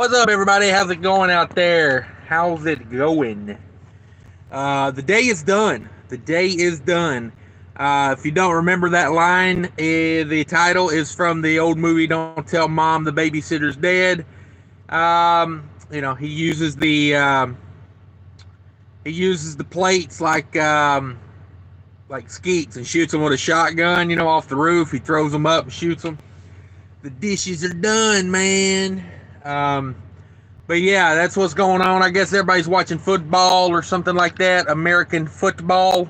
What's up, everybody? How's it going out there? How's it going? The day is done. The day is done. If you don't remember that line, the title is from the old movie "Don't Tell Mom the Babysitter's Dead." He uses the plates like skeets and shoots them with a shotgun. Off the roof. He throws them up and shoots them. The dishes are done, man. But yeah, that's what's going on. I guess everybody's watching football or something like that. American football.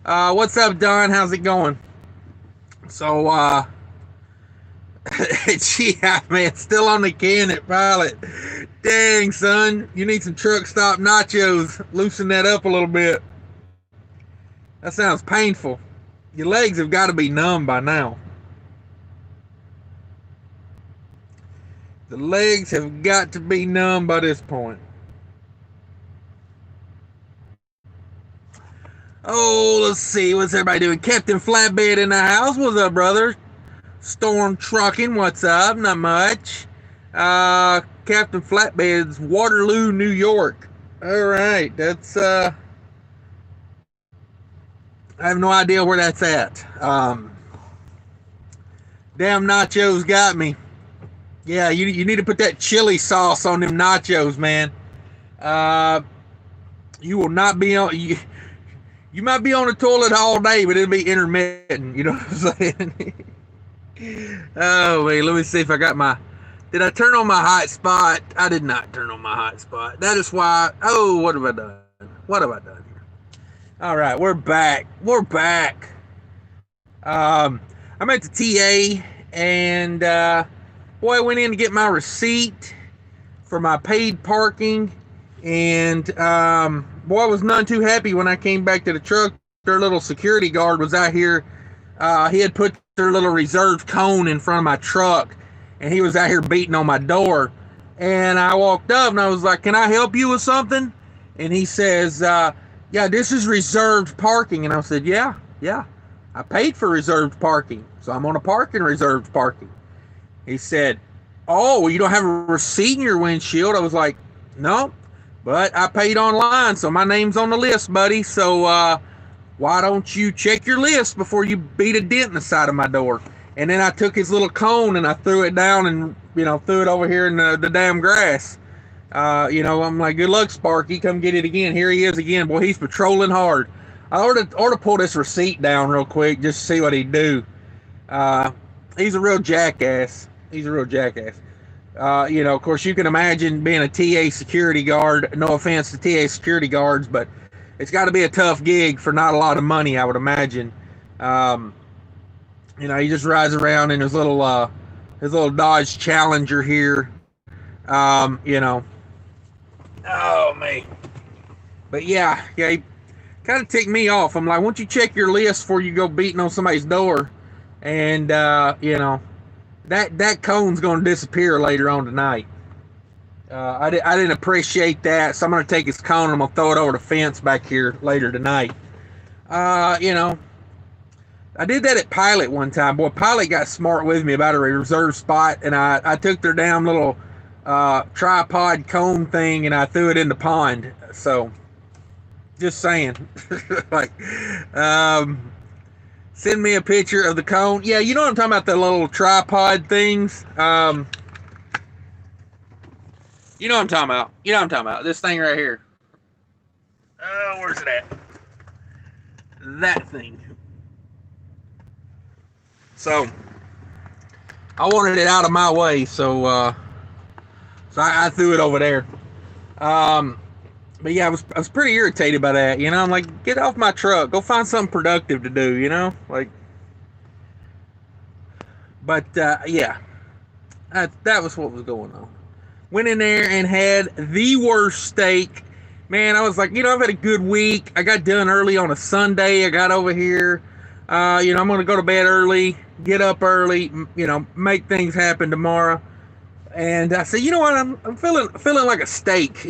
What's up, Don? How's it going? So, yeah, man, still on the can at Pilot. Dang, son, you need some truck stop nachos. Loosen that up a little bit. That sounds painful. Your legs have got to be numb by now. The legs have got to be numb by this point. Oh, let's see. What's everybody doing? Captain Flatbed in the house. What's up, brother? Storm Trucking. What's up? Not much. Captain Flatbed's Waterloo, New York. All right. That's, I have no idea where that's at. Damn nachos got me. Yeah, you need to put that chili sauce on them nachos, man. You will not be on... You might be on the toilet all day, but it'll be intermittent. You know what I'm saying? Oh, wait, let me see if I got my... Did I turn on my hot spot? I did not turn on my hot spot. That is why... Oh, what have I done? What have I done here? All right, we're back. We're back. I'm at the TA, and... boy, I went in to get my receipt for my paid parking, and boy, I was none too happy when I came back to the truck. Their little security guard was out here. He had put their little reserved cone in front of my truck, and he was out here beating on my door. And I walked up, and I was like, "Can I help you with something?" And he says, "Yeah, this is reserved parking." And I said, Yeah, I paid for reserved parking, so I'm on a parking reserved parking." He said, "Oh, well, you don't have a receipt in your windshield?" I was like, "No, but I paid online, so my name's on the list, buddy. So why don't you check your list before you beat a dent in the side of my door?" And then I took his little cone and I threw it down and, threw it over here in the damn grass. I'm like, "Good luck, Sparky. Come get it again." Here he is again. Boy, he's patrolling hard. I ought to pull this receipt down real quick just to see what he'd do. He's a real jackass. He's a real jackass. Of course, you can imagine being a TA security guard. No offense to TA security guards, but it's got to be a tough gig for not a lot of money, I would imagine. He just rides around in his little Dodge Challenger here. Oh, man. But yeah, he kind of ticked me off. I'm like, "Why don't you check your list before you go beating on somebody's door?" And, that cone's going to disappear later on tonight. I didn't appreciate that, so I'm going to take his cone and I'm going to throw it over the fence back here later tonight. I did that at Pilot one time. Boy, Pilot got smart with me about a reserved spot, and I took their damn little tripod cone thing and I threw it in the pond. So, just saying. Send me a picture of the cone. Yeah, you know what I'm talking about, the little tripod things. You know what I'm talking about. You know what I'm talking about. This thing right here. Where's it at? That thing. So, I wanted it out of my way, so I threw it over there. But yeah, I was pretty irritated by that. I'm like, get off my truck. Go find something productive to do, But yeah, that was what was going on. Went in there and had the worst steak. Man, I was like, I've had a good week. I got done early on a Sunday. I got over here. I'm going to go to bed early, get up early, make things happen tomorrow. And I said, you know what? I'm feeling like a steak,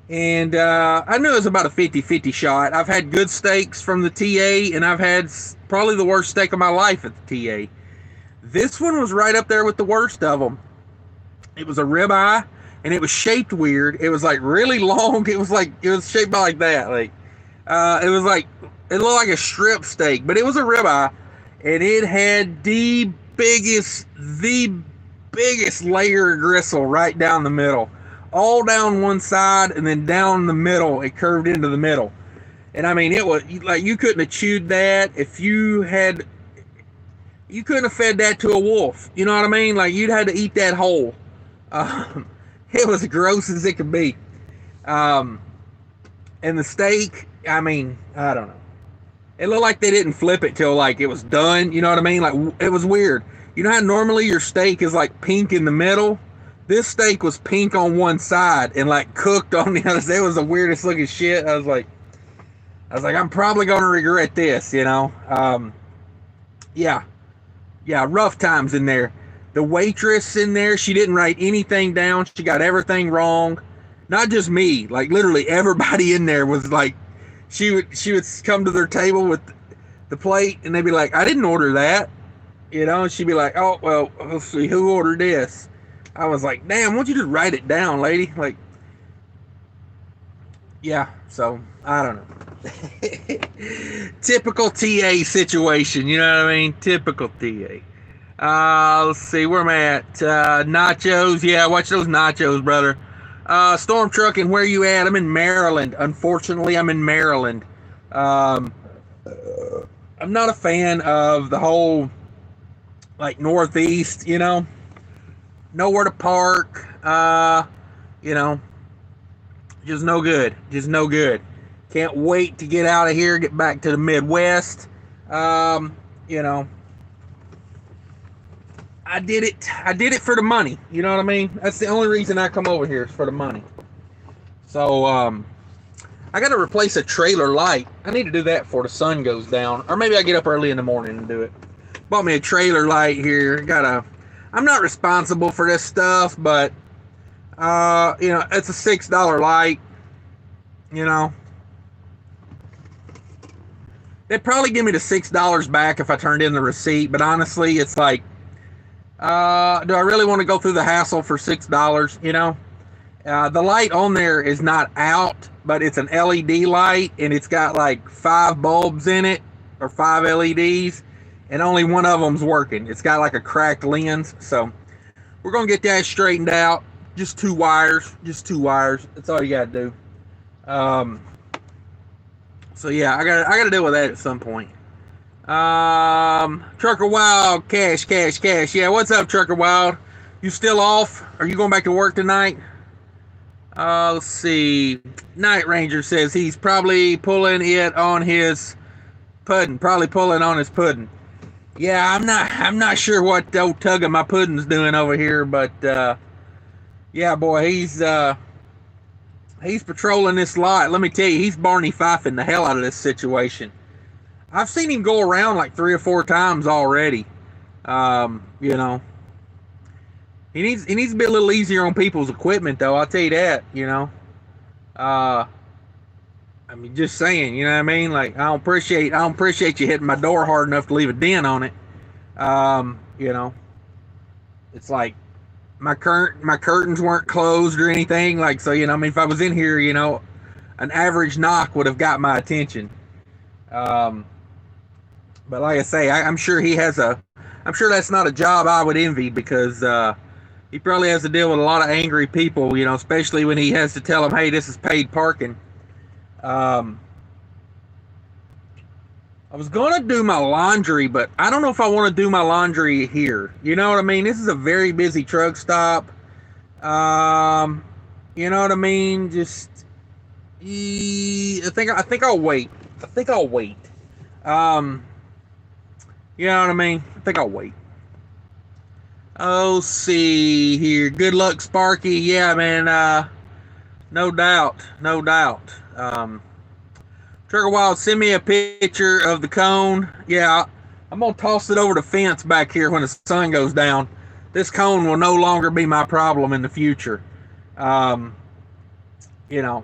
And I knew it was about a 50-50 shot. I've had good steaks from the TA, and I've had probably the worst steak of my life at the TA. This one was right up there with the worst of them. It was a ribeye. and it was shaped weird. It was like really long. It was shaped like that. Like it was like it looked like a strip steak, but it was a ribeye, and it had the biggest layer of gristle right down the middle, all down one side, and then down the middle. It curved into the middle, and I mean it was like you couldn't have chewed that if you had. You couldn't have fed that to a wolf. You know what I mean? Like you'd had to eat that whole. It was gross as it could be. And the steak, I mean, I don't know. It looked like they didn't flip it till like it was done. You know what I mean? Like it was weird. You know how normally your steak is like pink in the middle? This steak was pink on one side and like cooked on the other side. It was the weirdest looking shit. I was like, I'm probably gonna regret this. You know? Yeah, rough times in there. The waitress in there, she didn't write anything down. She got everything wrong. Not just me, like literally everybody in there was like, she would come to their table with the plate, and they'd be like, I didn't order that. You know, and she'd be like, oh, well, let's see, who ordered this? I was like, damn, why don't you just write it down, lady? Like, yeah, so, I don't know. Typical TA situation, you know what I mean? Typical TA. Let's see, where am I at? Nachos, yeah, watch those nachos, brother. Storm Trucking, where you at? I'm in Maryland. Unfortunately, I'm in Maryland. I'm not a fan of the whole, like, Northeast, you know? Nowhere to park, you know? Just no good. Just no good. Can't wait to get out of here, get back to the Midwest. You know, I did it for the money. You know what I mean? That's the only reason I come over here is for the money. So, I got to replace a trailer light. I need to do that before the sun goes down. Or maybe I get up early in the morning and do it. Bought me a trailer light here. I'm not responsible for this stuff, but, you know, it's a $6 light. You know. They'd probably give me the $6 back if I turned in the receipt, but honestly, it's like, do I really want to go through the hassle for $6, you know? The light on there is not out, but it's an LED light, and it's got like 5 bulbs in it, or 5 LEDs, and only one of them's working. It's got like a cracked lens, so we're going to get that straightened out. Just 2 wires, That's all you got to do. So yeah, I gotta deal with that at some point. Trucker Wild, cash. Yeah, what's up, Trucker Wild? You still off? Are you going back to work tonight? Let's see. Night Ranger says he's probably pulling it on his pudding. Yeah, I'm not sure what the old tug of my pudding's doing over here, but yeah, boy, he's patrolling this lot. Let me tell you, he's Barney Fifing the hell out of this situation. I've seen him go around like 3 or 4 times already. You know, he needs to be a little easier on people's equipment, though. I'll tell you that. You know, I mean, just saying. You know what I mean? Like, I don't appreciate you hitting my door hard enough to leave a dent on it. You know, it's like my curtains weren't closed or anything. Like, so, you know, I mean, if I was in here, you know, an average knock would have got my attention. But like I say, I'm sure I'm sure that's not a job I would envy, because he probably has to deal with a lot of angry people, you know, especially when he has to tell them, hey, this is paid parking. I was going to do my laundry, but I don't know if I want to do my laundry here. You know what I mean? This is a very busy truck stop. You know what I mean? Just, I think I'll wait. You know what I mean? I think I'll wait. Oh, see here. Good luck, Sparky. Yeah, man. No doubt. Trigger Wild, send me a picture of the cone. Yeah, I'm going to toss it over the fence back here when the sun goes down. This cone will no longer be my problem in the future. You know,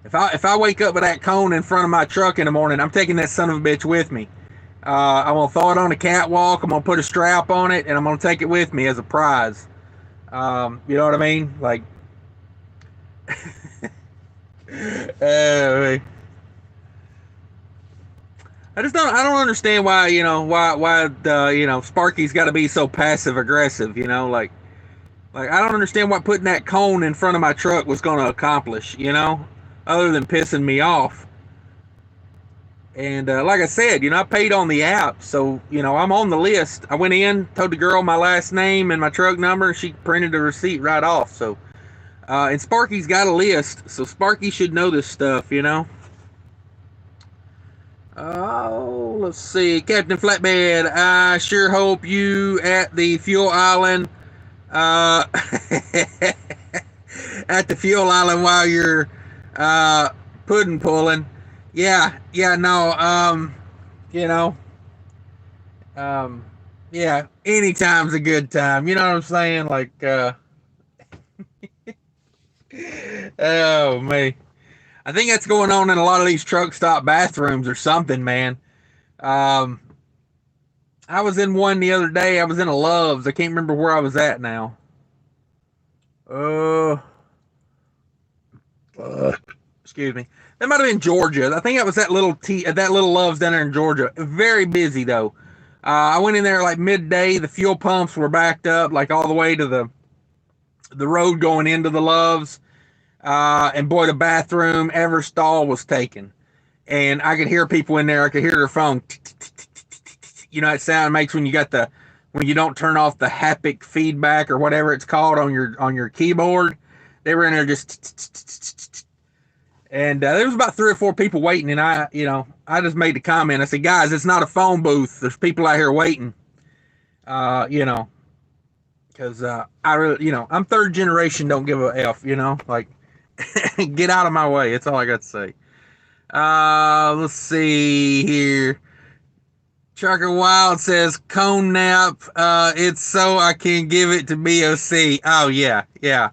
if I wake up with that cone in front of my truck in the morning, I'm taking that son of a bitch with me. I'm going to throw it on the catwalk. I'm going to put a strap on it, and I'm going to take it with me as a prize. You know what I mean? Like, uh, I don't understand why, why the, Sparky's got to be so passive aggressive, like I don't understand what putting that cone in front of my truck was going to accomplish, other than pissing me off. And like I said, I paid on the app, so I'm on the list. I went in, told the girl my last name and my truck number, and she printed the receipt right off. So, and Sparky's got a list, so Sparky should know this stuff. Oh, let's see, Captain Flatbed. I sure hope you at the fuel island, uh, at the fuel island while you're pudding pulling. Yeah, no, you know, um, yeah, anytime's a good time. You know what I'm saying? Like, oh man, I think that's going on in a lot of these truck stop bathrooms or something, man. Um, I was in one the other day. I was in a Love's. I can't remember where I was at now. Uh, excuse me. That might have been Georgia. I think it was that little Love's down there in Georgia. Very busy though. I went in there like midday. The fuel pumps were backed up, like all the way to the road going into the Love's. And boy, the bathroom, every stall was taken, and I could hear people in there. I could hear their phone. That sound it makes when you don't turn off the haptic feedback or whatever it's called on your keyboard. They were in there just. And there was about 3 or 4 people waiting, and I just made the comment. I said, "Guys, it's not a phone booth. There's people out here waiting." Because I really, I'm third generation. Don't give a f. Like, get out of my way. That's all I got to say. Let's see here. Trucker Wild says cone nap. It's so I can give it to BOC. Oh yeah, yeah.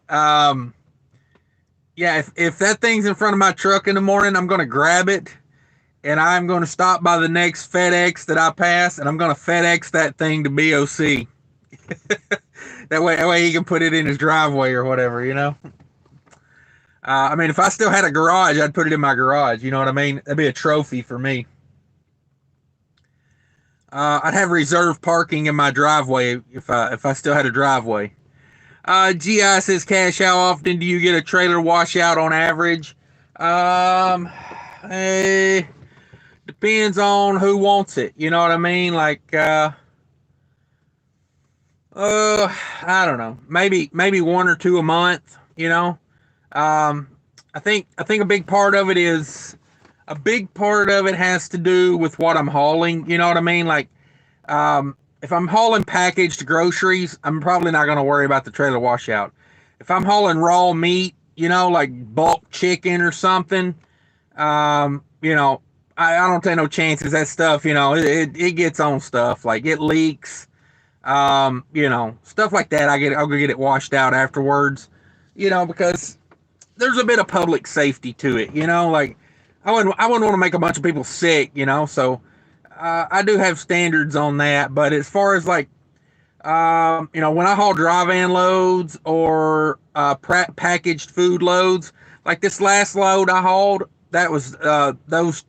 Um, yeah, if that thing's in front of my truck in the morning, I'm going to grab it and I'm going to stop by the next FedEx that I pass and I'm going to FedEx that thing to BOC. That way he can put it in his driveway or whatever. I mean, if I still had a garage, I'd put it in my garage. You know what I mean? That'd be a trophy for me. I'd have reserved parking in my driveway if I still had a driveway. GI says, Cash, how often do you get a trailer washout on average? Depends on who wants it. You know what I mean? Like, I don't know. Maybe 1 or 2 a month. I think a big part of it has to do with what I'm hauling. You know what I mean? Like, if I'm hauling packaged groceries, I'm probably not going to worry about the trailer washout. If I'm hauling raw meat, like bulk chicken or something, I don't take no chances. That stuff, it gets on stuff. Like, it leaks, stuff like that. I'll go get it washed out afterwards, because there's a bit of public safety to it, like I wouldn't want to make a bunch of people sick, so I do have standards on that. But as far as like, when I haul dry van loads or packaged food loads, like this last load I hauled, that was those.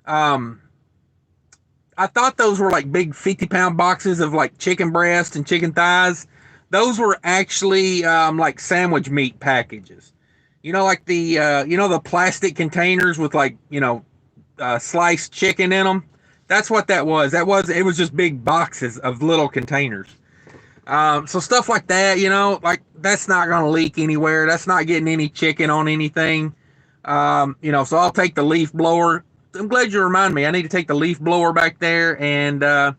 I thought those were like big 50-pound boxes of like chicken breast and chicken thighs. Those were actually like sandwich meat packages. Like the plastic containers with like sliced chicken in them. That's what that was. It was just big boxes of little containers. So stuff like that, like that's not going to leak anywhere. That's not getting any chicken on anything. So I'll take the leaf blower. I'm glad you reminded me. I need to take the leaf blower back there and, I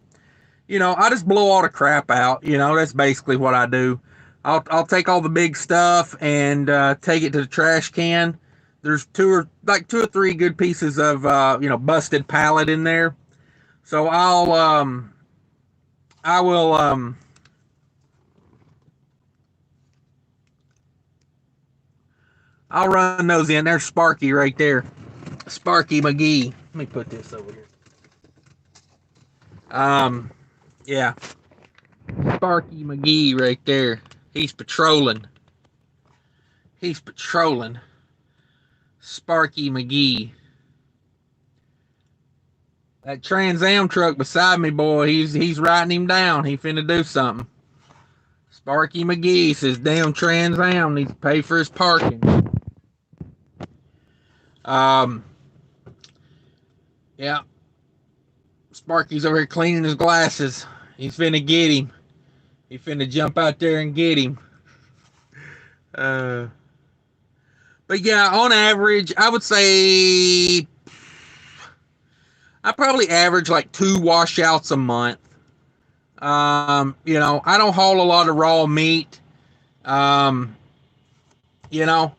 just blow all the crap out. That's basically what I do. I'll take all the big stuff and take it to the trash can. There's 2 or 3 good pieces of busted pallet in there. So I'll run those in. There's Sparky right there. Sparky McGee. Let me put this over here. Yeah. Sparky McGee right there. He's patrolling. He's patrolling. Sparky McGee. That Trans Am truck beside me, boy, he's writing him down. He finna do something. Sparky McGee says, damn Trans Am needs to pay for his parking. Yeah. Sparky's over here cleaning his glasses. He's finna get him. He finna jump out there and get him. But yeah, on average, I would say I probably average like 2 washouts a month. You know, I don't haul a lot of raw meat. You know,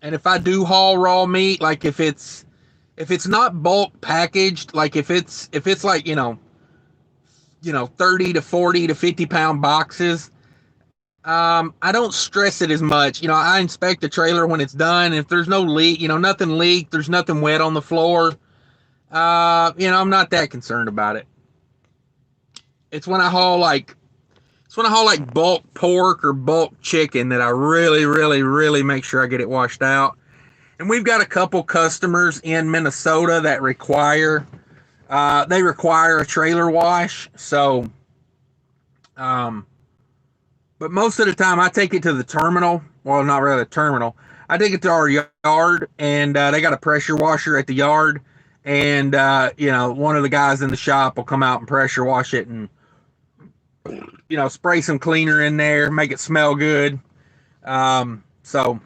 and if I do haul raw meat, like if it's not bulk packaged, like if it's like, 30 to 40 to 50 pound boxes, I don't stress it as much. You know, I inspect the trailer when it's done. If there's no leak, nothing leaked, there's nothing wet on the floor, I'm not that concerned about it. It's when I haul like bulk pork or bulk chicken that I really, really, really make sure I get it washed out. And we've got a couple customers in Minnesota that require a trailer wash. So, but most of the time I take it to the terminal. Well, not really a terminal. I take it to our yard, and they got a pressure washer at the yard. And, one of the guys in the shop will come out and pressure wash it and, spray some cleaner in there, make it smell good. So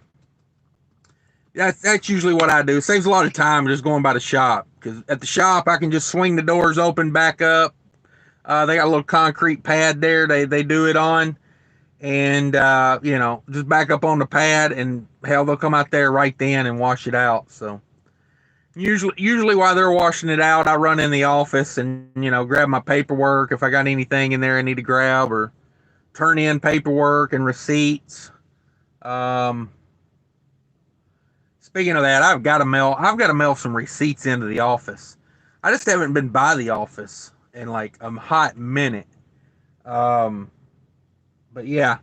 that's usually what I do. It saves a lot of time just going by the shop, because at the shop I can just swing the doors open back up. They got a little concrete pad there they do it on, and just back up on the pad, and hell, they'll come out there right then and wash it out. So usually while they're washing it out, I run in the office and grab my paperwork if I got anything in there I need to grab, or turn in paperwork and receipts. Speaking of that, I've got to mail some receipts into the office. I just haven't been by the office in like a hot minute. But yeah,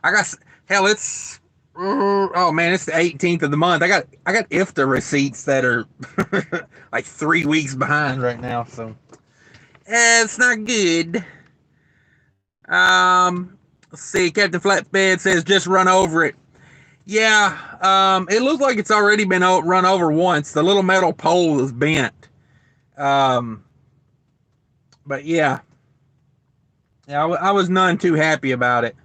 it's oh man, it's the 18th of the month. I got IFTA receipts that are like 3 weeks behind right now, so it's not good. Let's see. Captain Flatbed says just run over it. Yeah, it looks like it's already been run over once. The little metal pole is bent. But yeah, I was none too happy about it.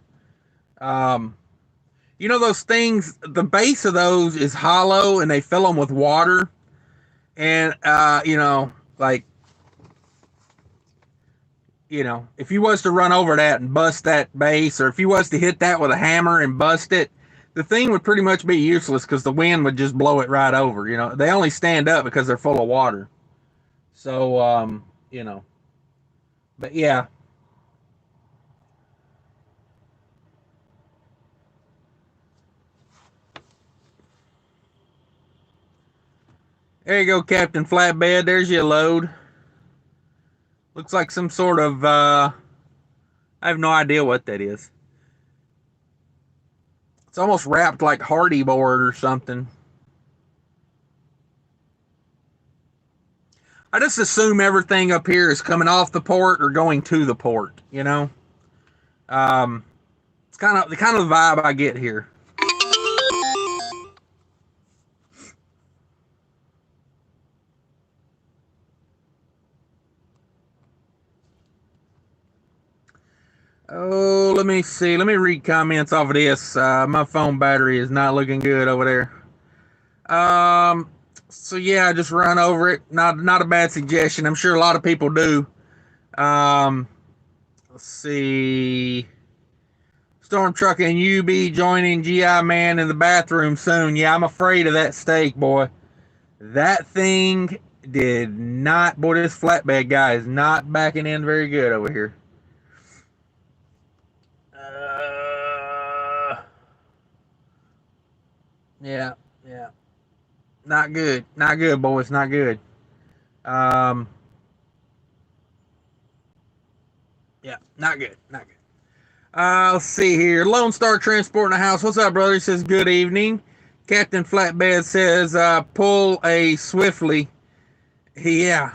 Those things, the base of those is hollow, and they fill them with water. And, if you was to run over that and bust that base, or if you was to hit that with a hammer and bust it, the thing would pretty much be useless, because the wind would just blow it right over. They only stand up because they're full of water. So, but yeah. There you go, Captain Flatbed. There's your load. Looks like some sort of, I have no idea what that is. It's almost wrapped like hardy board or something. I just assume everything up here is coming off the port or going to the port, It's kind of the vibe I get here. Oh, let me see. Let me read comments off of this. My phone battery is not looking good over there. So yeah, just run over it. Not a bad suggestion. I'm sure a lot of people do. Let's see. Storm Truck and UB joining GI Man in the bathroom soon. Yeah, I'm afraid of that steak, boy. That thing did not. Boy, this flatbed guy is not backing in very good over here. Yeah. Not good. Not good, boys. Not good. Yeah, not good. Not good. Let's see here. Lone Star Transport in the house. What's up, brother? He says, good evening. Captain Flatbed says, pull a swiftly. Yeah.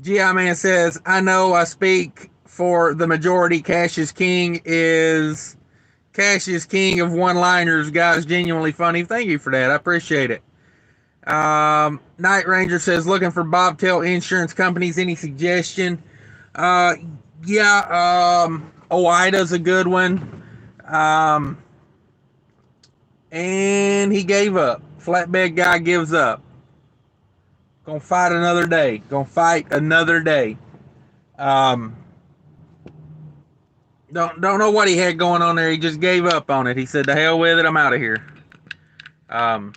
GI Man says, I know I speak for the majority. Cash is king of one-liners. Guys, genuinely funny. Thank you for that. I appreciate it. Night Ranger says, looking for bobtail insurance companies. Any suggestion? Yeah. Oida's a good one. And he gave up. Flatbed guy gives up. Gonna fight another day. Don't know what he had going on there. He just gave up on it. He said, "The hell with it. I'm out of here." There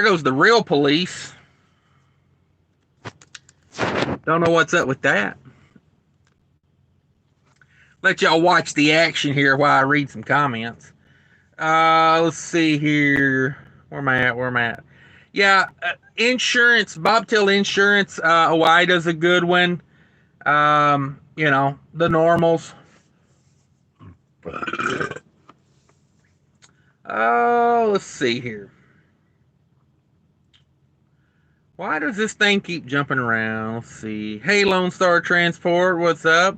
goes the real police. Don't know what's up with that. Let y'all watch the action here while I read some comments. Let's see here. Where am I at? Yeah, insurance, bobtail insurance. Hawaii's a good one. You know, the normals. Let's see here. Why does this thing keep jumping around? Let's see. Hey, Lone Star Transport, what's up?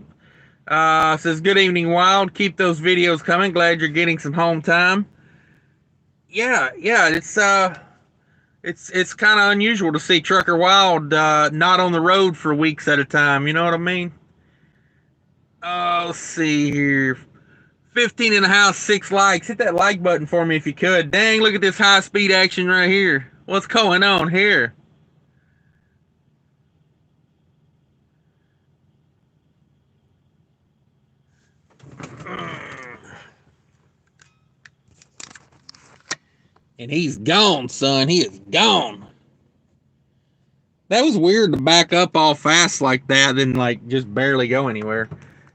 Says, good evening, Wild. Keep those videos coming. Glad you're getting some home time. Yeah, it's kind of unusual to see Trucker Wild not on the road for weeks at a time. You know what I mean? Let's see here. 15 in the house, 6 likes. Hit that like button for me if you could. Dang, look at this high-speed action right here. What's going on here? And he's gone, son. He is gone. That was weird to back up all fast like that, then like just barely go anywhere.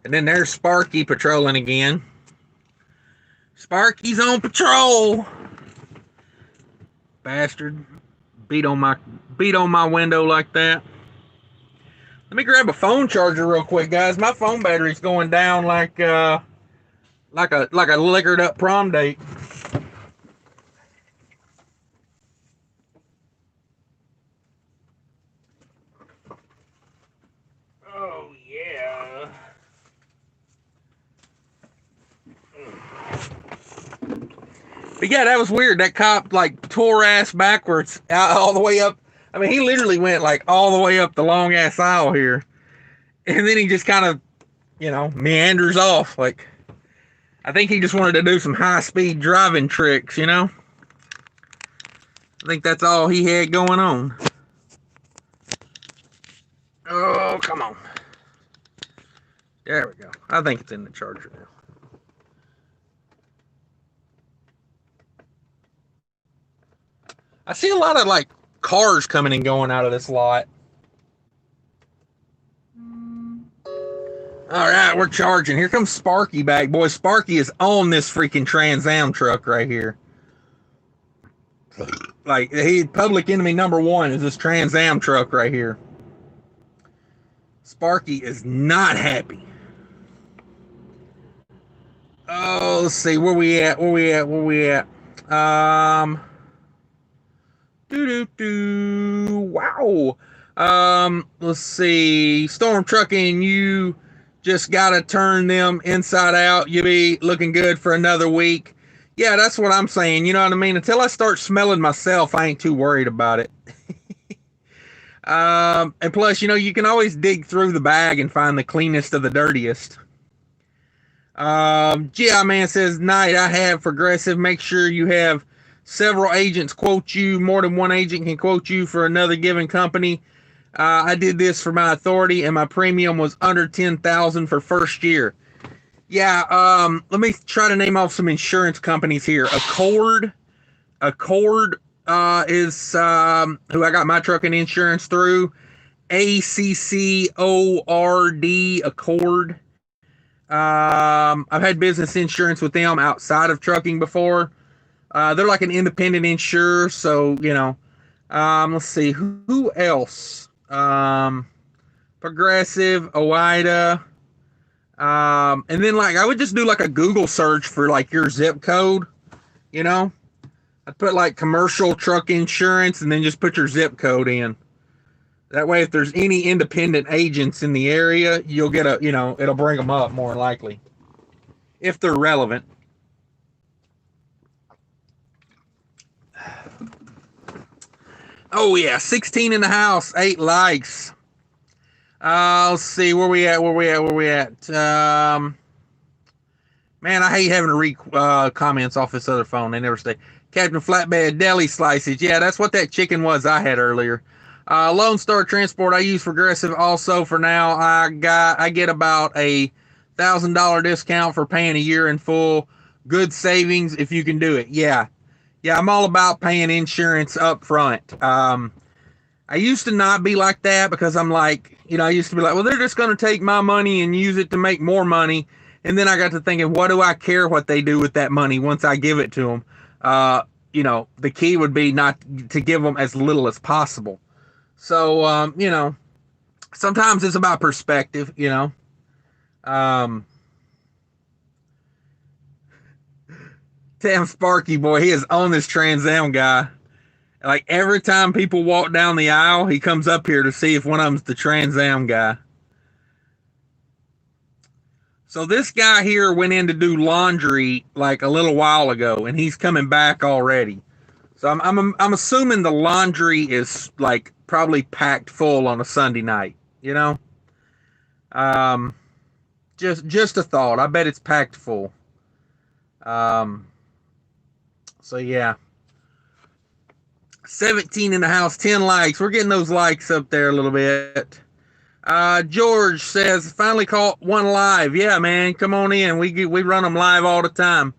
And then there's Sparky patrolling again. Sparky's on patrol. Bastard. Beat on my window like that. Let me grab a phone charger real quick, guys. My phone battery's going down like a liquored up prom date. Oh yeah. But yeah, that was weird. That cop like tore ass backwards all the way up. I mean, he literally went like all the way up the long ass aisle here, and then he just kind of, meanders off. Like, I think he just wanted to do some high speed driving tricks. I think that's all he had going on. Oh, come on. There we go. I think it's in the charger now. I see a lot of like cars coming and going out of this lot. All right, we're charging. Here comes Sparky back. Boy, Sparky is on this freaking Trans Am truck right here. Like, public enemy number one is this Trans Am truck right here. Sparky is not happy. Oh, let's see. Where we at? Wow. Let's see. Storm Trucking, you just gotta turn them inside out. You'll be looking good for another week. Yeah, that's what I'm saying. You know what I mean? Until I start smelling myself, I ain't too worried about it. And plus, you can always dig through the bag and find the cleanest of the dirtiest. GI Man says, night I have progressive. Make sure you have several agents quote you. More than one agent can quote you for another given company. I did this for my authority, and my premium was under $10,000 for first year. Yeah. Let me try to name off some insurance companies here. Accord is who I got my trucking insurance through. ACCORD, Accord. I've had business insurance with them outside of trucking before. They're like an independent insurer, so let's see who else. Progressive, OIDA. And then like I would just do like a Google search for like your zip code, you know. I'd put like commercial truck insurance and then just put your zip code in. That way, if there's any independent agents in the area, you'll get a, it'll bring them up more likely if they're relevant. Oh yeah, 16 in the house, 8 likes. Let's see where we at. Man, I hate having to read comments off this other phone. They never stay. Captain Flatbed Deli Slices. Yeah, that's what that chicken was I had earlier. Lone Star Transport I use Progressive also for now. I get about a $1,000 discount for paying a year in full. Good savings if you can do it. Yeah, I'm all about paying insurance up front. I used to not be like that because I'm like, I used to be like, well, they're just going to take my money and use it to make more money. And then I got to thinking, what do I care what they do with that money once I give it to them? The key would be not to give them as little as possible. So, sometimes it's about perspective, Damn Sparky boy, he is on this Trans Am guy. Like every time people walk down the aisle, he comes up here to see if one of them's the Trans Am guy. So this guy here went in to do laundry like a little while ago, and he's coming back already. So I'm assuming the laundry is like probably packed full on a Sunday night. Just a thought. I bet it's packed full. So yeah. 17 in the house, 10 likes. We're getting those likes up there a little bit. George says, finally caught one live. Yeah, man, come on in. We run them live all the time.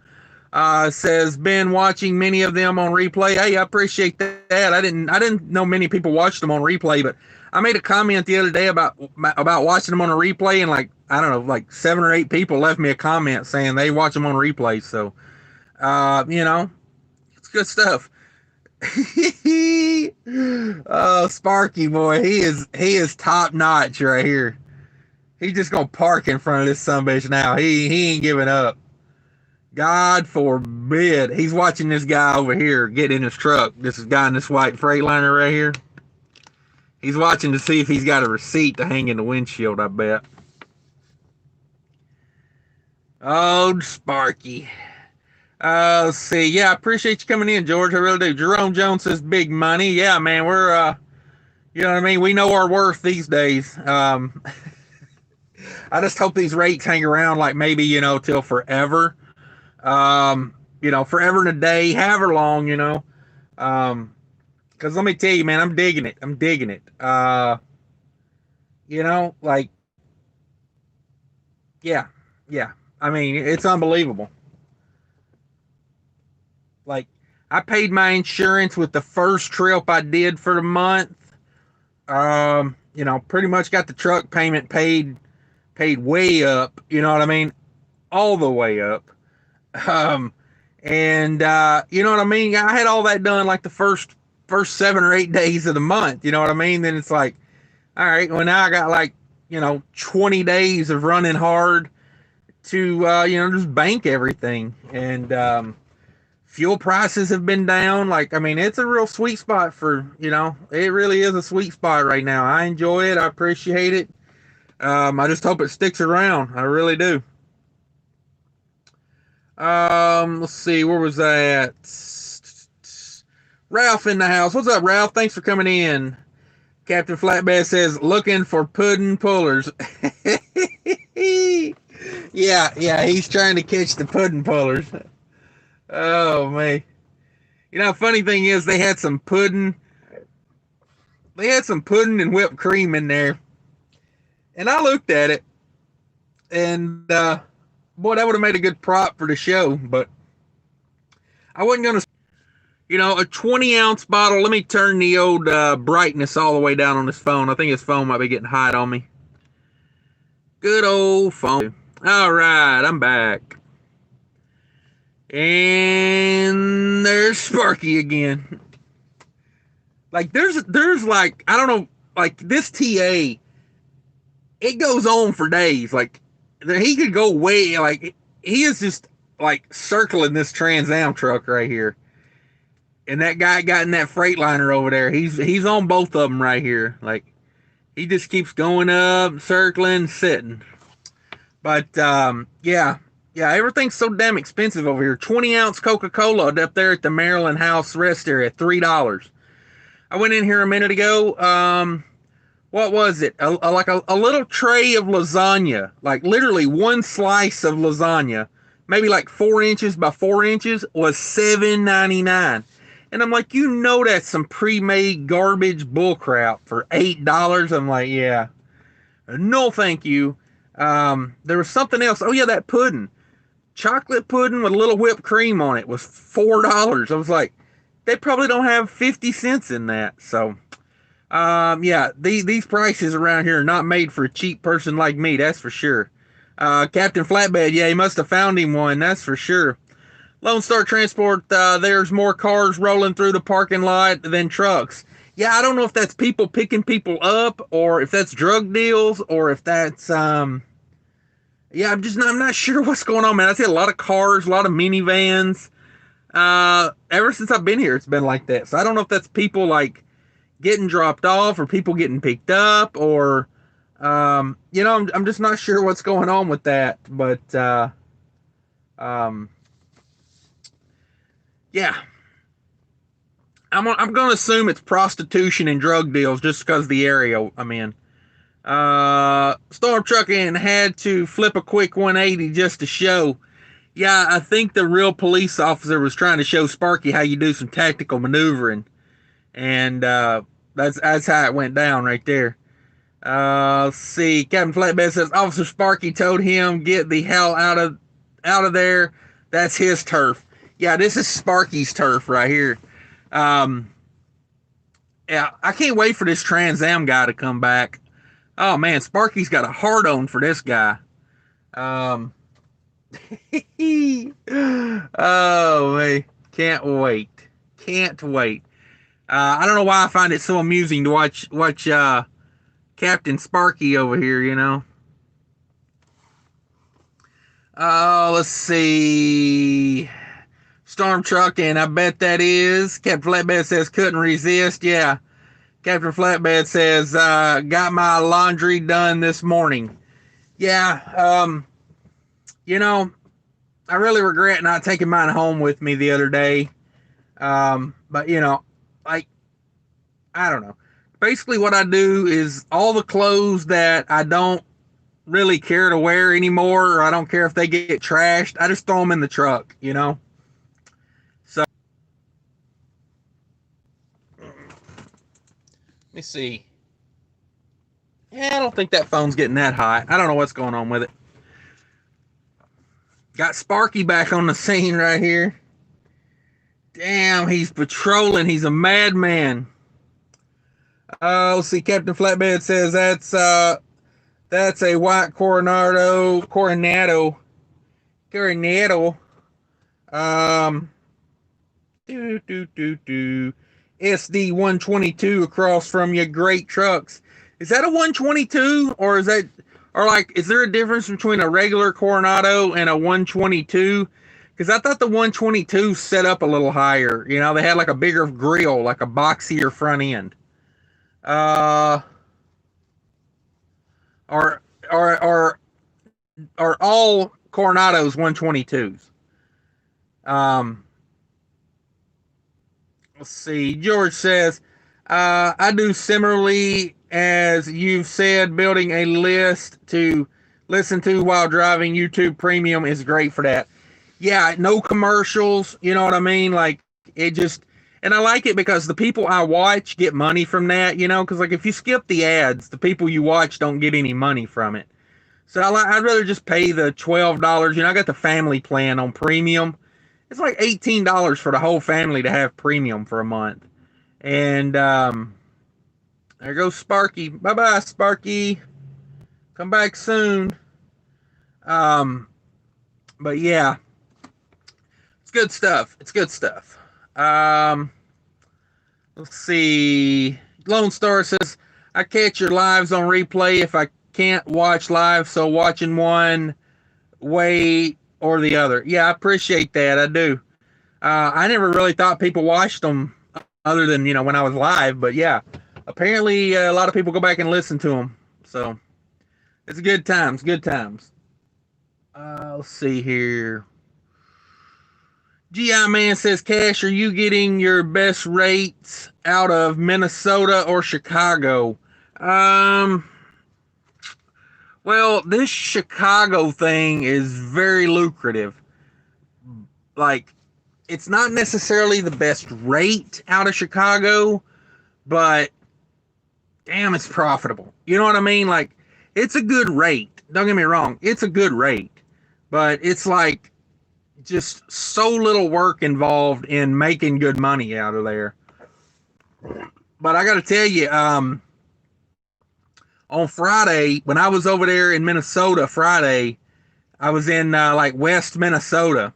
Says, been watching many of them on replay. Hey, I appreciate that. I didn't know many people watched them on replay, but I made a comment the other day about watching them on a replay, and like, I don't know, like 7 or 8 people left me a comment saying they watch them on replay. So, it's good stuff. Oh, Sparky boy, he is top notch right here. He's just gonna park in front of this sumbitch now. He ain't giving up. God forbid. He's watching this guy over here get in his truck. This guy in this white Freightliner right here. He's watching to see if he's got a receipt to hang in the windshield, I bet. Oh, Sparky. Let's see. Yeah, I appreciate you coming in, George. I really do. Jerome Jones says big money. Yeah, man, we're, you know what I mean? We know our worth these days. I just hope these rates hang around like maybe, till forever. Forever and a day, however long, because let me tell you, man, I'm digging it. Like, yeah. I mean, it's unbelievable. Like, I paid my insurance with the first trip I did for the month. Pretty much got the truck payment paid way up. You know what I mean? All the way up. You know what I mean? I had all that done like the first 7 or 8 days of the month. You know what I mean? Then it's like, all right, well, now I got like, 20 days of running hard to, just bank everything. And, fuel prices have been down. Like, I mean, it's a real sweet spot for, it really is a sweet spot right now. I enjoy it. I appreciate it. I just hope it sticks around. I really do. Let's see, where was that? Ralph in the house. What's up, Ralph? Thanks for coming in. Captain Flatbed says, looking for pudding pullers. Yeah, he's trying to catch the pudding pullers. Oh, man. Funny thing is, they had some pudding and whipped cream in there. And I looked at it, and, boy, that would have made a good prop for the show, but I wasn't going to, a 20-ounce bottle. Let me turn the old brightness all the way down on this phone. I think his phone might be getting hot on me. Good old phone. All right, I'm back. And there's Sparky again. Like, there's like, I don't know, like this TA, it goes on for days. Like, he could go way, like, he is just like circling this Trans Am truck right here. And that guy got in that Freightliner over there. He's on both of them right here. Like, he just keeps going up, circling, sitting. But yeah, everything's so damn expensive over here. 20-ounce Coca-Cola up there at the Maryland House Rest Area, $3. I went in here a minute ago. What was it? Like a little tray of lasagna, like literally one slice of lasagna, maybe like 4 inches by 4 inches, was $7.99. And I'm like, that's some pre-made garbage bullcrap for $8. I'm like, yeah, no, thank you. There was something else. Oh yeah, that pudding, chocolate pudding with a little whipped cream on it, was $4. I was like, they probably don't have 50 cents in that. So, yeah, these prices around here are not made for a cheap person like me, that's for sure. Captain Flatbed, yeah, he must have found him one, that's for sure. Lone Star Transport, there's more cars rolling through the parking lot than trucks. Yeah, I don't know if that's people picking people up, or if that's drug deals, or if that's, I'm not sure what's going on, man. I see a lot of cars, a lot of minivans. Ever since I've been here, it's been like that. So I don't know if that's people, like, getting dropped off, or people getting picked up, or, I'm just not sure what's going on with that. But, yeah, I'm going to assume it's prostitution and drug deals just because of the area I'm in. Storm Trucking had to flip a quick 180 just to show. Yeah, I think the real police officer was trying to show Sparky how you do some tactical maneuvering. And that's how it went down right there. Let's see. Captain Flatbed says Officer Sparky told him get the hell out of there. That's his turf. Yeah, this is Sparky's turf right here. Yeah, I can't wait for this Trans Am guy to come back. Oh man, Sparky's got a hard on for this guy. Oh man, can't wait. I don't know why I find it so amusing to watch Captain Sparky over here, let's see. Storm Trucking, I bet that is. Captain Flatbed says couldn't resist. Yeah. Captain Flatbed says got my laundry done this morning. Yeah. I really regret not taking mine home with me the other day. But like, I don't know. Basically what I do is all the clothes that I don't really care to wear anymore, or I don't care if they get trashed, I just throw them in the truck, So, let me see. Yeah, I don't think that phone's getting that hot. I don't know what's going on with it. Got Sparky back on the scene right here. Damn, he's patrolling. He's a madman. Let's see. Captain Flatbed says that's a white Coronado. SD 122 across from your great trucks. Is that a 122, or is there a difference between a regular Coronado and a 122? Because I thought the 122 set up a little higher. They had like a bigger grill, like a boxier front end. Are all Coronados 122s? Let's see. George says, I do similarly as you've said. Building a list to listen to while driving YouTube Premium is great for that. Yeah, no commercials, you know what I mean? Like, it just, and I like it because the people I watch get money from that, because like if you skip the ads, the people you watch don't get any money from it. So I'd rather just pay the $12. I got the family plan on Premium. It's like $18 for the whole family to have Premium for a month. And there goes Sparky. Bye-bye, Sparky. Come back soon. But yeah, it's good stuff. Let's see. Lone Star says, I catch your lives on replay if I can't watch live, so watching one way or the other. Yeah, I appreciate that. I do. I never really thought people watched them other than, when I was live, but yeah, apparently a lot of people go back and listen to them. So it's good times, good times. Let's see here. GI Man says, Cash, are you getting your best rates out of Minnesota or Chicago? Well, this Chicago thing is very lucrative. Like, it's not necessarily the best rate out of Chicago, but damn, it's profitable. You know what I mean? Like, it's a good rate. Don't get me wrong. It's a good rate, but it's like just so little work involved in making good money out of there. But I got to tell you, on Friday, when I was over there in Minnesota Friday, I was in like West Minnesota.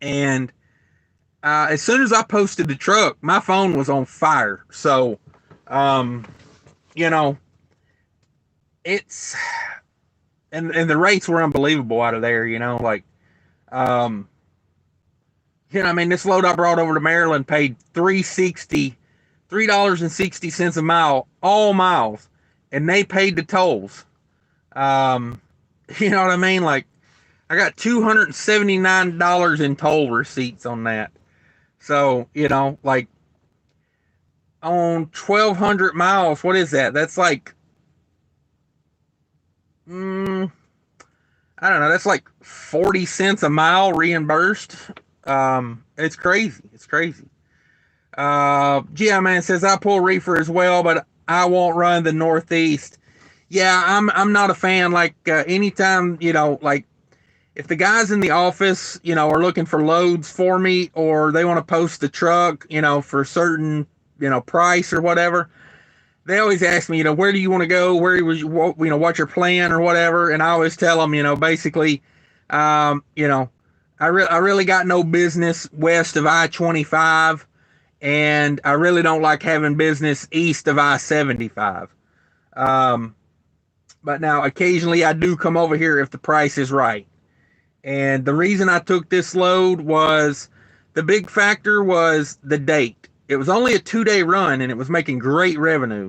And as soon as I posted the truck, my phone was on fire. So, you know, it's, and the rates were unbelievable out of there, like, I mean, this load I brought over to Maryland paid $3.60 a mile, all miles, and they paid the tolls. You know what I mean? Like, I got $279 in toll receipts on that. So, like, on 1,200 miles, what is that? That's like, I don't know. That's like 40 cents a mile reimbursed. It's crazy. It's crazy. GI Man says, I pull reefer as well, but I won't run the Northeast. Yeah, I'm not a fan. Like, anytime, like, if the guys in the office, are looking for loads for me, or they want to post the truck, for a certain, price or whatever, they always ask me, where do you want to go? Where was you, what's your plan or whatever? And I always tell them, basically, I really got no business west of I-25, and I really don't like having business east of I-75. But now occasionally I do come over here if the price is right. And the reason I took this load was, the big factor was the date. It was only a 2-day run, and it was making great revenue.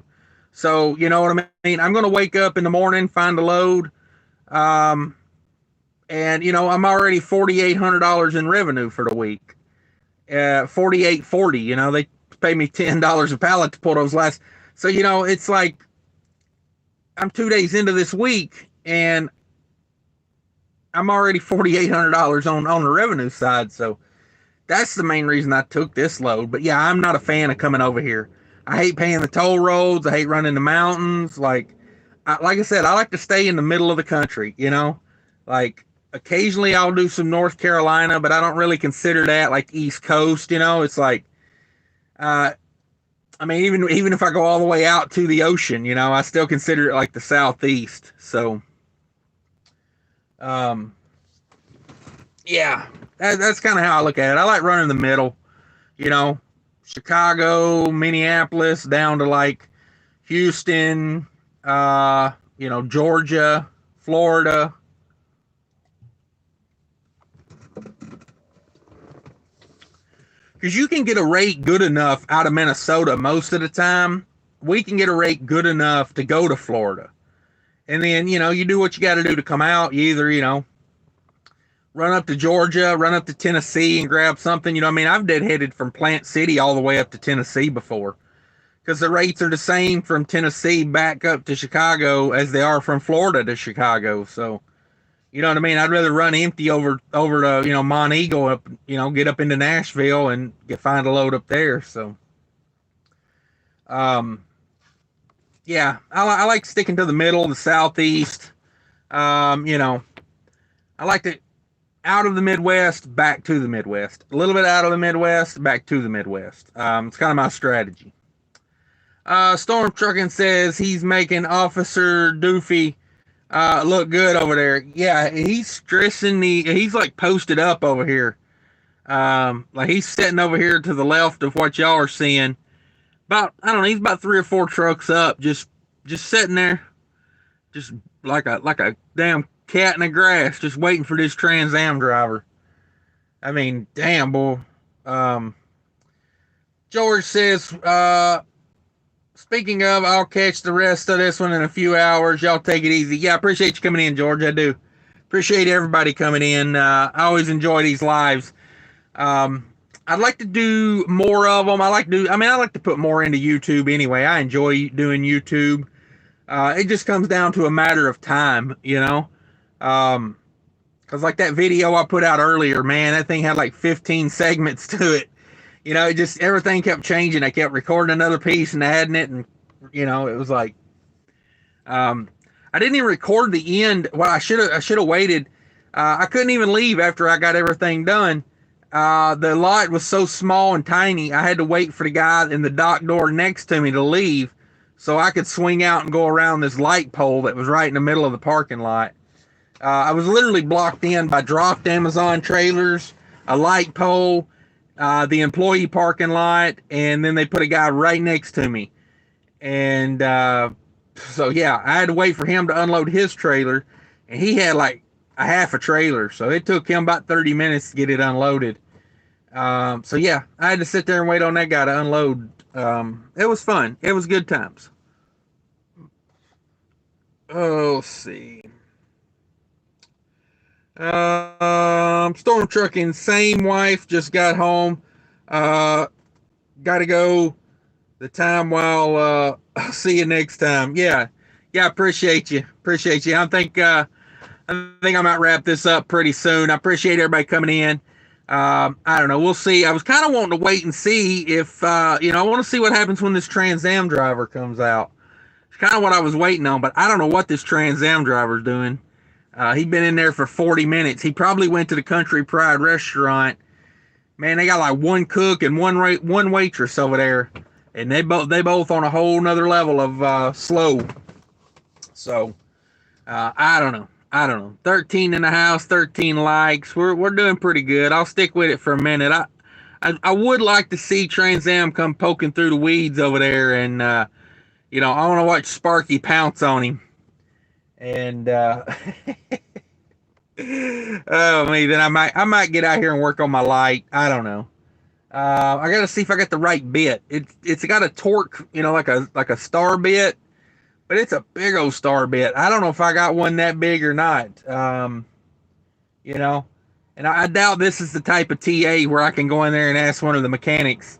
So, you know what I mean? I'm going to wake up in the morning, find a load, and, I'm already $4,800 in revenue for the week. $4,840, they pay me $10 a pallet to pull those last. So, it's like, I'm 2 days into this week, and I'm already $4,800 on the revenue side. So that's the main reason I took this load. But yeah, I'm not a fan of coming over here. I hate paying the toll roads. I hate running the mountains. Like I said, I like to stay in the middle of the country, like occasionally I'll do some North Carolina, but I don't really consider that like East Coast, it's like, I mean, even if I go all the way out to the ocean, I still consider it like the Southeast. So, yeah, that's kind of how I look at it. I like running the middle, Chicago, Minneapolis, down to like Houston, Georgia, Florida. Because you can get a rate good enough out of Minnesota most of the time. We can get a rate good enough to go to Florida. And then, you do what you got to do to come out. You either, run up to Georgia, run up to Tennessee and grab something. I've deadheaded from Plant City all the way up to Tennessee before. Because the rates are the same from Tennessee back up to Chicago as they are from Florida to Chicago. So, you know what I mean? I'd rather run empty over to, Mont Eagle, up, get up into Nashville and find a load up there. So, yeah, I like sticking to the middle, the Southeast. I like to out of the Midwest, back to the Midwest. A little bit out of the Midwest, back to the Midwest. It's kind of my strategy. Storm Trucking says he's making Officer Doofy look good over there. Yeah, he's stressing he's like posted up over here. Like he's sitting over here to the left of what y'all are seeing. I don't know, he's about 3 or 4 trucks up, just sitting there. just like a damn cat in the grass, just waiting for this Trans Am driver. I mean, damn, boy. Um, George says, speaking of, I'll catch the rest of this one in a few hours. Y'all take it easy. Yeah, I appreciate you coming in, George. I do. Appreciate everybody coming in. I always enjoy these lives. I'd like to do more of them. I like to put more into YouTube anyway. I enjoy doing YouTube. It just comes down to a matter of time, you know. Cause like that video I put out earlier, man, that thing had like 15 segments to it. You know, it just everything kept changing. I kept recording another piece and adding it, and you know, it was like, I didn't even record the end. Well, I should have waited. I couldn't even leave after I got everything done. The lot was so small and tiny, I had to wait for the guy in the dock door next to me to leave so I could swing out and go around this light pole that was right in the middle of the parking lot. I was literally blocked in by dropped Amazon trailers, a light pole, the employee parking lot, and then they put a guy right next to me. And so, yeah, I had to wait for him to unload his trailer, and he had like a half a trailer, so it took him about 30 minutes to get it unloaded. So, yeah, I had to sit there and wait on that guy to unload. It was fun. It was good times. Oh, let's see. Storm trucking, same wife, just got home. Gotta go. The time while I'll see you next time. Yeah, appreciate you. I think I might wrap this up pretty soon. I appreciate everybody coming in. I don't know, we'll see. I was kind of wanting to wait and see if I want to see what happens when this Trans Am driver comes out. It's kind of what I was waiting on, but I don't know what this Trans Am driver's doing. He'd been in there for 40 minutes. He probably went to the Country Pride restaurant. Man, they got like one cook and one waitress over there, and they both on a whole nother level of slow. So I don't know. 13 in the house, 13 likes. We're doing pretty good. I'll stick with it for a minute. I would like to see Trans Am come poking through the weeds over there, and I want to watch Sparky pounce on him. And oh me, then I might get out here and work on my light. I don't know. I gotta see if I got the right bit. It's got a torque, like a star bit, but it's a big old star bit. I don't know if I got one that big or not. And I doubt this is the type of TA where I can go in there and ask one of the mechanics,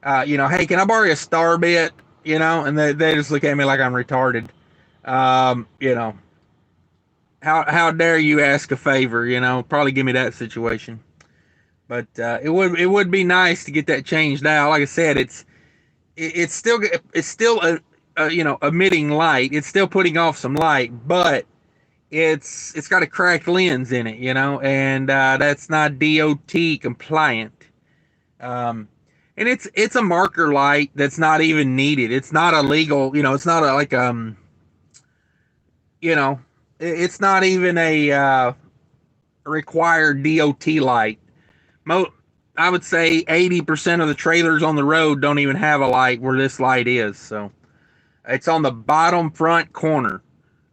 hey, can I borrow a star bit? And they just look at me like I'm retarded. How dare you ask a favor? Probably give me that situation. But it would be nice to get that changed out. Like I said, it's still emitting light. It's still putting off some light, but it's got a cracked lens in it, and that's not DOT compliant. And it's a marker light that's not even needed. It's not a legal, it's not it's not even a required DOT light. I would say 80% of the trailers on the road don't even have a light where this light is. So it's on the bottom front corner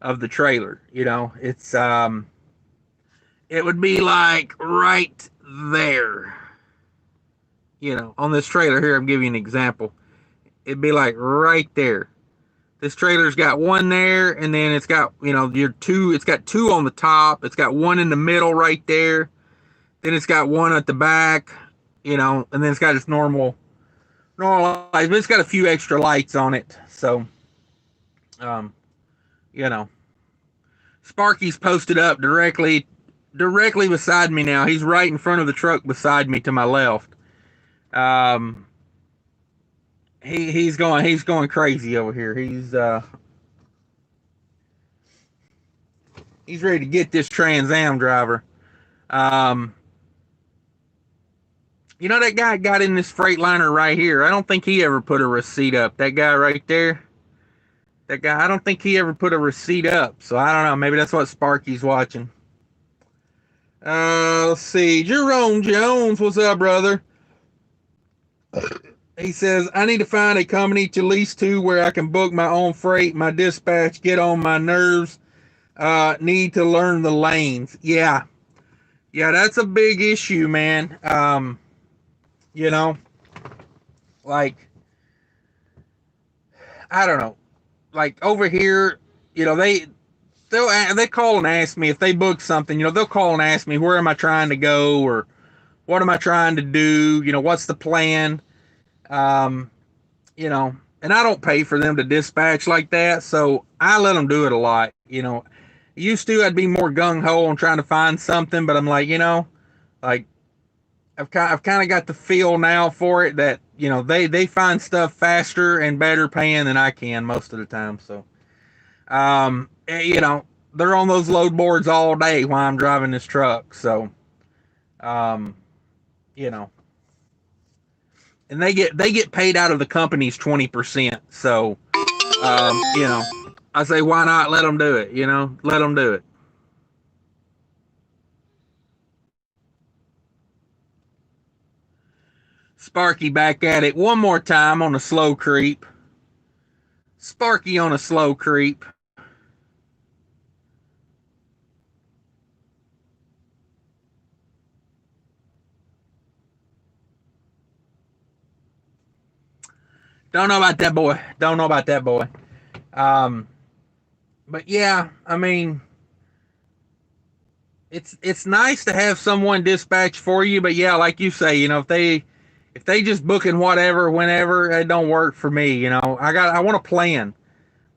of the trailer. It's it would be like right there. On this trailer here, I'm giving you an example. It'd be like right there. This trailer's got one there, and then it's got, it's got two on the top. It's got one in the middle right there. Then it's got one at the back, and then it's got its normal lights, but it's got a few extra lights on it. So, Sparky's posted up directly beside me now. He's right in front of the truck beside me to my left. He's going crazy over here. He's ready to get this Trans Am driver. That guy got in this Freightliner right here. I don't think he ever put a receipt up. That guy right there. I don't think he ever put a receipt up. So I don't know. Maybe that's what Sparky's watching. Let's see. Jerome Jones, what's up, brother? He says, I need to find a company to lease to where I can book my own freight. My dispatch get on my nerves. need to learn the lanes. Yeah, yeah, that's a big issue, man. You know, like I don't know, like over here, they call and ask me if they book something. They'll call and ask me where am I trying to go or what am I trying to do. What's the plan? Um, and I don't pay for them to dispatch like that, so I let them do it a lot. Used to I'd be more gung ho on trying to find something, but I'm like, like I've kind of got the feel now for it that they find stuff faster and better paying than I can most of the time. So they're on those load boards all day while I'm driving this truck. So um, you know, and they get paid out of the company's 20%. So I say why not let them do it? Let them do it. Sparky back at it one more time on a slow creep. Sparky on a slow creep. Don't know about that boy. Don't know about that boy. Um, but yeah, I mean, it's nice to have someone dispatch for you. But yeah, like you say, if they just booking whatever whenever, it don't work for me. I want a plan.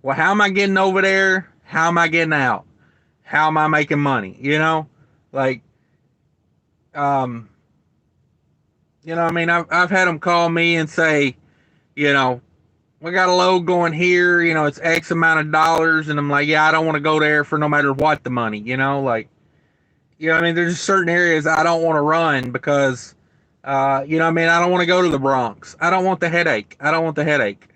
Well, how am I getting over there? How am I getting out? How am I making money? Like um, I mean, I've had them call me and say, you know, we got a load going here, it's X amount of dollars. And I'm like, yeah, I don't want to go there for no matter what the money, like, I mean, there's certain areas I don't want to run because, I mean, I don't want to go to the Bronx. I don't want the headache. I don't want the headache.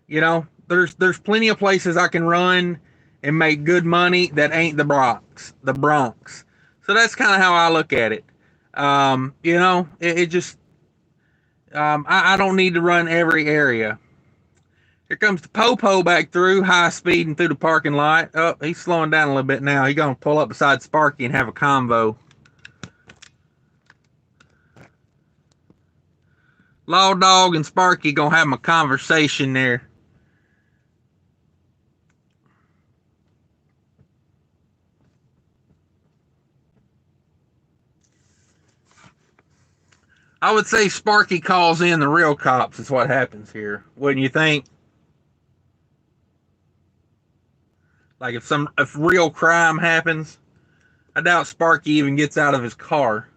There's plenty of places I can run and make good money that ain't the Bronx. So that's kind of how I look at it. It just, I don't need to run every area. Here comes the Popo back through, high speeding through the parking lot. Oh, he's slowing down a little bit now. He's going to pull up beside Sparky and have a convo. Law Dog and Sparky going to have a conversation there. I would say Sparky calls in the real cops is what happens here. Wouldn't you think? Like if real crime happens, I doubt Sparky even gets out of his car.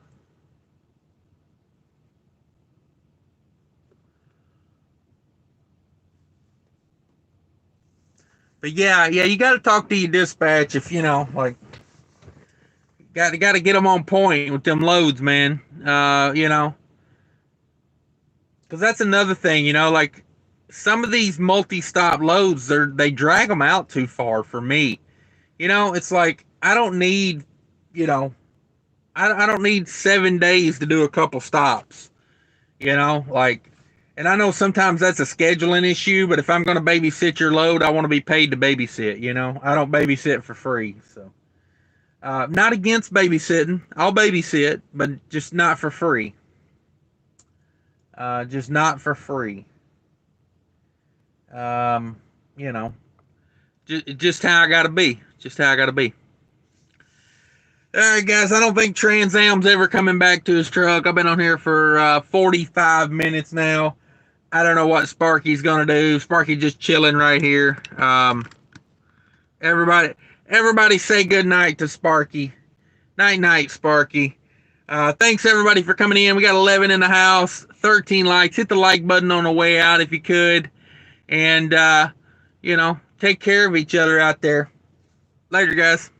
But yeah, you got to talk to your dispatch if like got to get them on point with them loads, man. Because that's another thing, like some of these multi-stop loads, they drag them out too far for me. It's like I don't need, you know, I don't need 7 days to do a couple stops. Like, and I know sometimes that's a scheduling issue, but if I'm going to babysit your load, I want to be paid to babysit. I don't babysit for free. So, not against babysitting. I'll babysit, but just not for free. Just not for free. Um, you know, just how I gotta be. Just how I gotta be. All right, guys. I don't think Trans Am's ever coming back to his truck. I've been on here for 45 minutes now. I don't know what Sparky's gonna do. Sparky just chilling right here. Everybody, everybody, say good night to Sparky. Night, night, Sparky. Thanks everybody for coming in. We got 11 in the house, 13 likes. Hit the like button on the way out if you could. And, take care of each other out there. Later, guys.